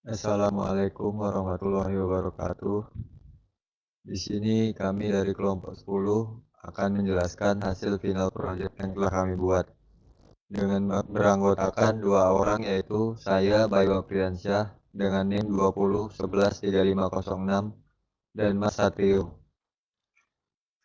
Assalamualaikum warahmatullahi wabarakatuh. Di sini kami dari kelompok 10 akan menjelaskan hasil final proyek yang telah kami buat dengan beranggotakan dua orang, yaitu saya Bayu Apriansyah dengan NIM 20113506 dan Mas Satrio.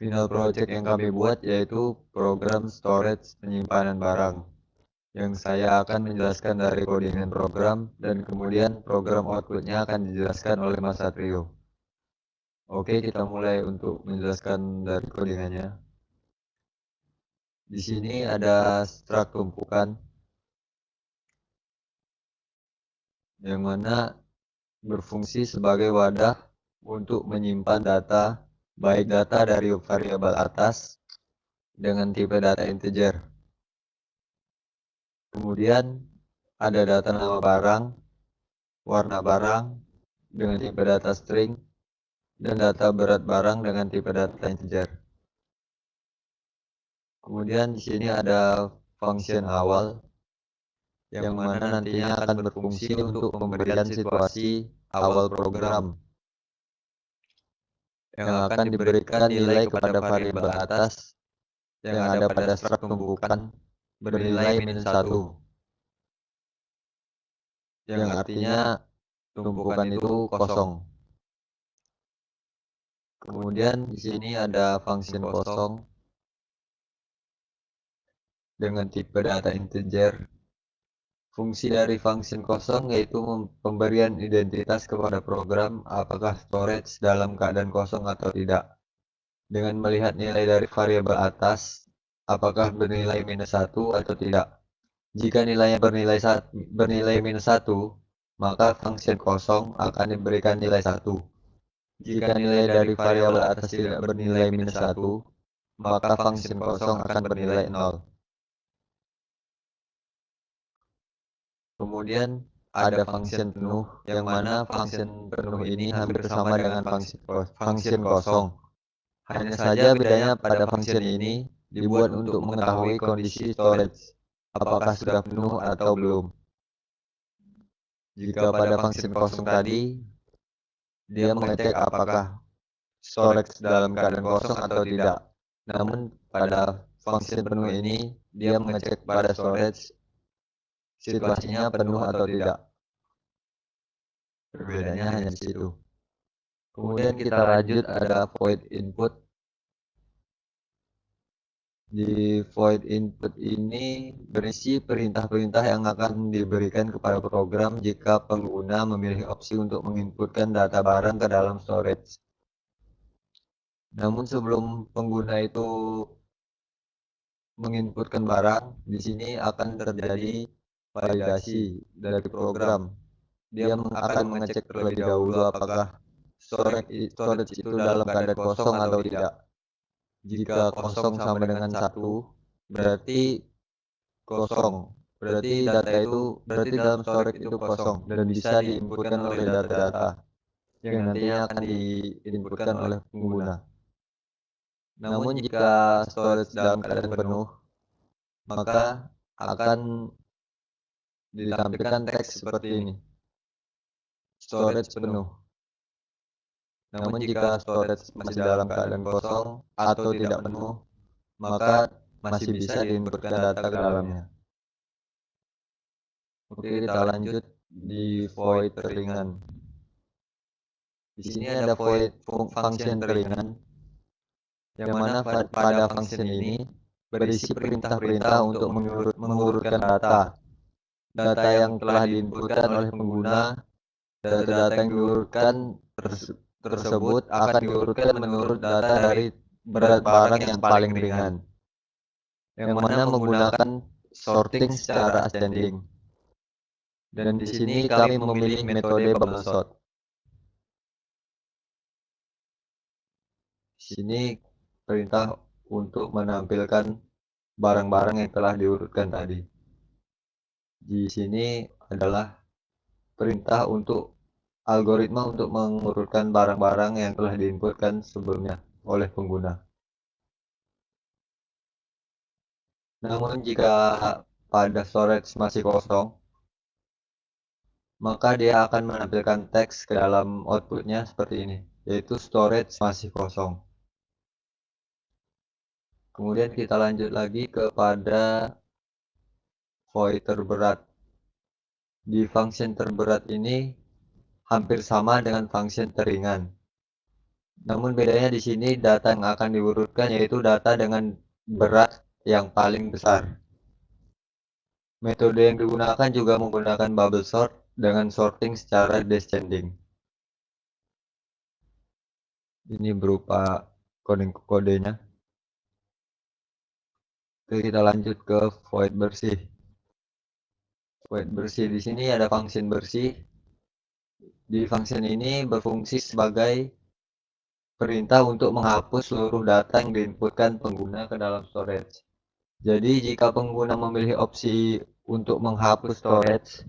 Final project yang kami buat yaitu program storage penyimpanan barang, yang saya akan menjelaskan dari codingan program dan kemudian program outputnya akan dijelaskan oleh Mas Satrio. Oke, kita mulai untuk menjelaskan dari codingannya. Di sini ada struct tumpukan yang mana berfungsi sebagai wadah untuk menyimpan data, baik data dari variabel atas dengan tipe data integer. Kemudian ada data nama barang, warna barang dengan tipe data string, dan data berat barang dengan tipe data integer. Kemudian di sini ada function awal yang mana nantinya akan berfungsi untuk pemberian situasi awal program yang akan diberikan nilai kepada variabel atas yang ada pada struct tumpukan bernilai -1, yang artinya tumpukan itu kosong. Kemudian di sini ada function kosong dengan tipe data integer. Fungsi dari function kosong yaitu pemberian identitas kepada program apakah storage dalam keadaan kosong atau tidak. Dengan melihat nilai dari variabel atas, apakah bernilai -1 atau tidak. Jika nilainya bernilai -1, maka function kosong akan diberikan nilai 1. Jika nilai dari variabel atas tidak bernilai -1, maka function kosong akan bernilai 0. Kemudian ada function penuh, yang mana function penuh ini hampir sama dengan function kosong. Hanya saja bedanya pada function ini dibuat untuk mengetahui kondisi storage, apakah sudah penuh atau belum. Jika pada function kosong tadi, dia mengecek apakah storage dalam keadaan kosong atau tidak. Namun pada function penuh ini, dia mengecek pada storage situasinya penuh atau tidak. Perbedaannya hanya di situ. Kemudian kita lanjut, ada void input. Di void input ini berisi perintah-perintah yang akan diberikan kepada program jika pengguna memilih opsi untuk menginputkan data barang ke dalam storage. Namun sebelum pengguna itu menginputkan barang, di sini akan terjadi validasi dari program. Dia akan mengecek terlebih dahulu apakah storage itu dalam keadaan kosong atau tidak. Jika kosong sama dengan 1, berarti kosong. Berarti dalam storage itu kosong dan bisa diinputkan oleh data-data yang nantinya akan diinputkan oleh pengguna. Namun jika storage dalam keadaan penuh, maka akan ditampilkan teks seperti ini. Storage penuh. Namun jika storage masih dalam keadaan kosong atau tidak penuh, maka masih bisa diinputkan data ke dalamnya. Oke, kita lanjut di void ringan. Di sini ada void function ringan, yang mana pada function ini berisi perintah-perintah untuk mengurutkan data. Data yang telah diinputkan oleh pengguna, data-data yang diurutkan tersebut akan diurutkan menurut data dari berat barang yang paling ringan, yang mana menggunakan sorting secara ascending. Dan di sini kami memilih metode bubble sort. Di sini perintah untuk menampilkan barang-barang yang telah diurutkan tadi. Di sini adalah perintah untuk algoritma untuk mengurutkan barang-barang yang telah diinputkan sebelumnya oleh pengguna. Namun jika pada storage masih kosong, maka dia akan menampilkan teks ke dalam outputnya seperti ini, yaitu storage masih kosong. Kemudian kita lanjut lagi kepada void terberat. Di function terberat ini hampir sama dengan function teringan. Namun bedanya di sini data yang akan diurutkan yaitu data dengan berat yang paling besar. Metode yang digunakan juga menggunakan bubble sort dengan sorting secara descending. Ini berupa kodenya. Oke, kita lanjut ke void bersih. Void bersih di sini ada function bersih. Di function ini berfungsi sebagai perintah untuk menghapus seluruh data yang diinputkan pengguna ke dalam storage. Jadi jika pengguna memilih opsi untuk menghapus storage,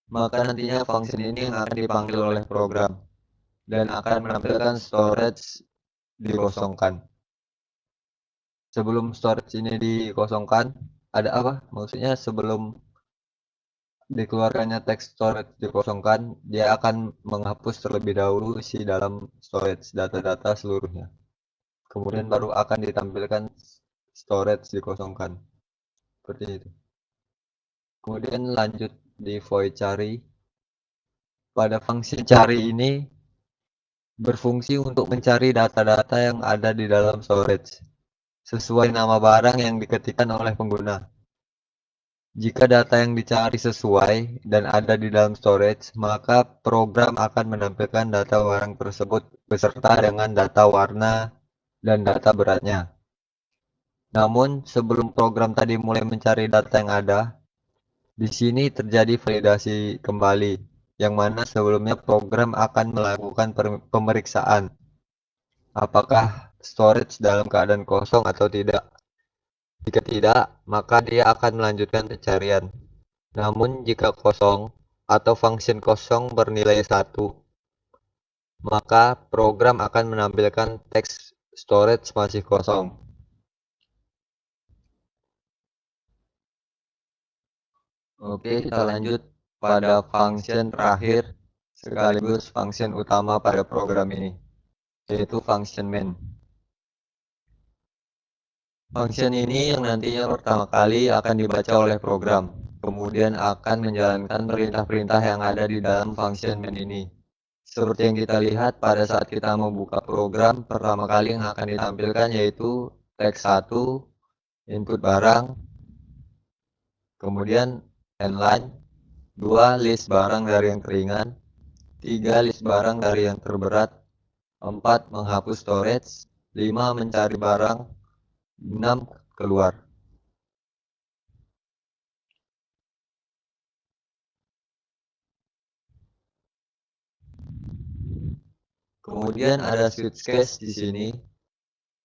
maka nantinya function ini yang akan dipanggil oleh program dan akan menampilkan storage dikosongkan. Sebelum storage ini dikosongkan, ada apa? Maksudnya sebelum dikeluarkannya teks storage dikosongkan, dia akan menghapus terlebih dahulu isi dalam storage data-data seluruhnya. Kemudian baru akan ditampilkan storage dikosongkan. Seperti itu. Kemudian lanjut di void cari. Pada fungsi cari ini berfungsi untuk mencari data-data yang ada di dalam storage sesuai nama barang yang diketikkan oleh pengguna. Jika data yang dicari sesuai dan ada di dalam storage, maka program akan menampilkan data barang tersebut beserta dengan data warna dan data beratnya. Namun, sebelum program tadi mulai mencari data yang ada, di sini terjadi validasi kembali, yang mana sebelumnya program akan melakukan pemeriksaan apakah storage dalam keadaan kosong atau tidak. Jika tidak, maka dia akan melanjutkan pencarian. Namun jika kosong atau function kosong bernilai 1, maka program akan menampilkan teks storage masih kosong. Oke, kita lanjut pada function terakhir sekaligus function utama pada program ini, yaitu function main. Function ini yang nantinya pertama kali akan dibaca oleh program, kemudian akan menjalankan perintah-perintah yang ada di dalam function main ini. Seperti yang kita lihat pada saat kita membuka program, pertama kali yang akan ditampilkan yaitu teks 1, input barang, kemudian endline, 2 list barang dari yang ringan, 3 list barang dari yang terberat, 4 menghapus storage, 5 mencari barang, 6 keluar. Kemudian ada switch case di sini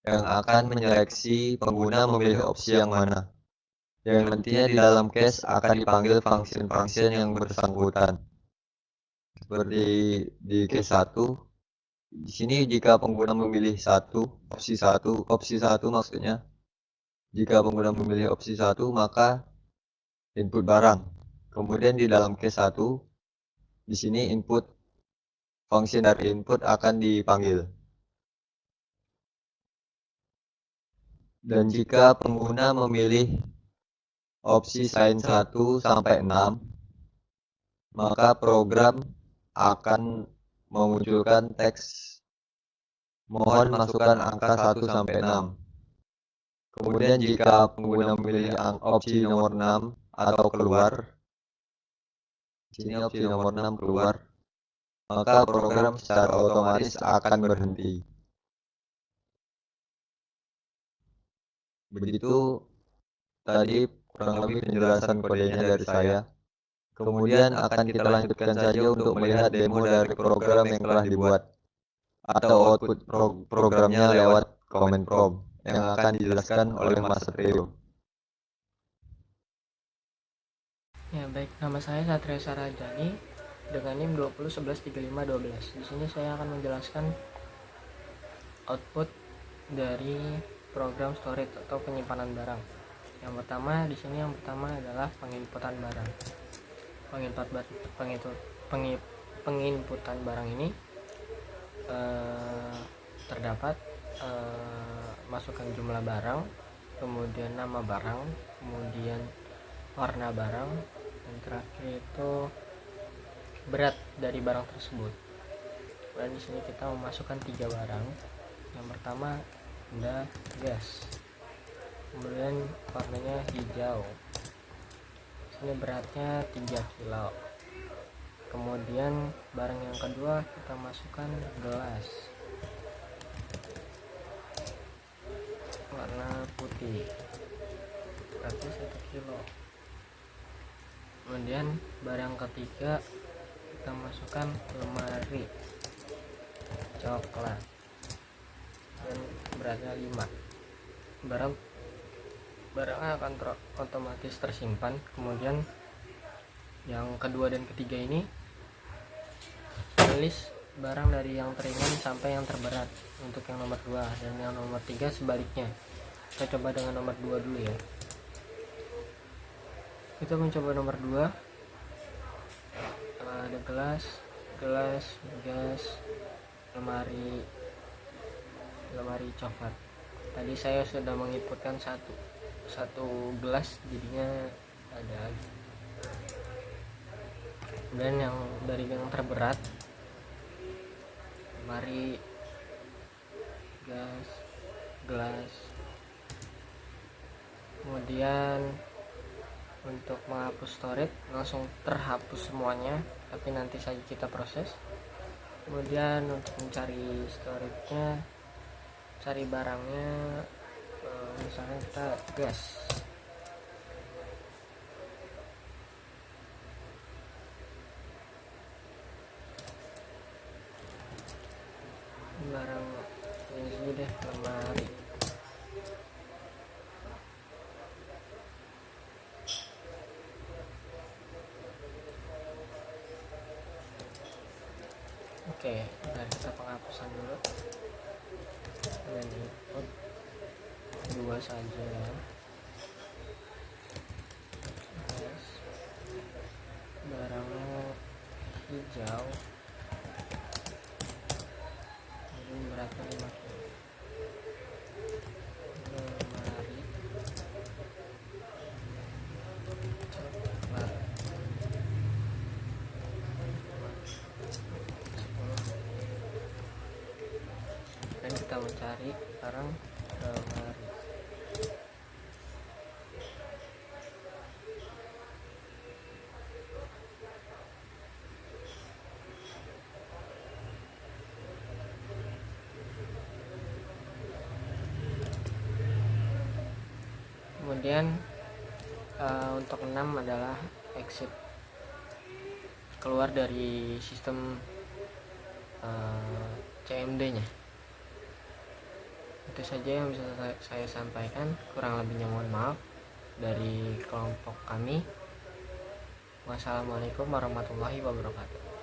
yang akan menyeleksi pengguna memilih opsi yang mana. Yang nantinya di dalam case akan dipanggil function-function yang bersangkutan. Seperti di case 1, di sini jika pengguna memilih opsi 1 maksudnya. Jika pengguna memilih opsi 1, maka input barang. Kemudian di dalam case 1, di sini input function dari input akan dipanggil. Dan jika pengguna memilih opsi sign 1 sampai 6, maka program akan memunculkan teks mohon masukkan angka 1 sampai 6. Kemudian jika pengguna memilih opsi nomor 6 atau keluar, di sini opsi nomor 6 keluar, maka program secara otomatis akan berhenti. Begitu tadi kurang lebih penjelasan kodenya dari saya. Kemudian akan kita lanjutkan saja untuk melihat demo dari program yang telah dibuat atau output programnya lewat command prompt yang akan dijelaskan oleh Mas Satrio. Ya baik, nama saya Satria Sarajani dengan NIM 20113512. Di sini saya akan menjelaskan output dari program storage atau penyimpanan barang. Yang pertama adalah penginputan barang. penginputan barang ini terdapat masukkan jumlah barang, kemudian nama barang, kemudian warna barang, dan terakhir itu berat dari barang tersebut. Dan di sini kita memasukkan 3 barang. Yang pertama ada gas, kemudian warnanya hijau, ini beratnya 3 kilo. Kemudian barang yang kedua kita masukkan gelas, warna putih, beratnya 1 kilo. Kemudian barang ketiga kita masukkan lemari coklat dan beratnya 5. Barangnya akan otomatis tersimpan. Kemudian yang kedua dan ketiga ini tulis barang dari yang teringan sampai yang terberat untuk yang nomor 2, dan yang nomor 3 sebaliknya. Kita coba dengan nomor 2 dulu ya. Kita mencoba nomor 2. Ada gelas, gas, lemari coklat. Tadi saya sudah menginputkan satu gelas, jadinya ada. Dan yang dari yang terberat, lemari, gas, gelas. Kemudian untuk menghapus storage langsung terhapus semuanya, tapi nanti saja kita proses. Kemudian untuk mencari storage-nya, cari barangnya, misalnya kita gas. Barang ini deh, lemari. Oke, dari kita penghapusan dulu dengan input 2 saja ya. Yes. Barangnya hijau, ini beratnya 5 kg. Lemari coklat 10. Dan kita mencari barang lemari. Kemudian untuk 6 adalah exit, keluar dari sistem CMD nya. Itu saja yang bisa saya sampaikan, kurang lebihnya mohon maaf. Dari kelompok kami, wassalamualaikum warahmatullahi wabarakatuh.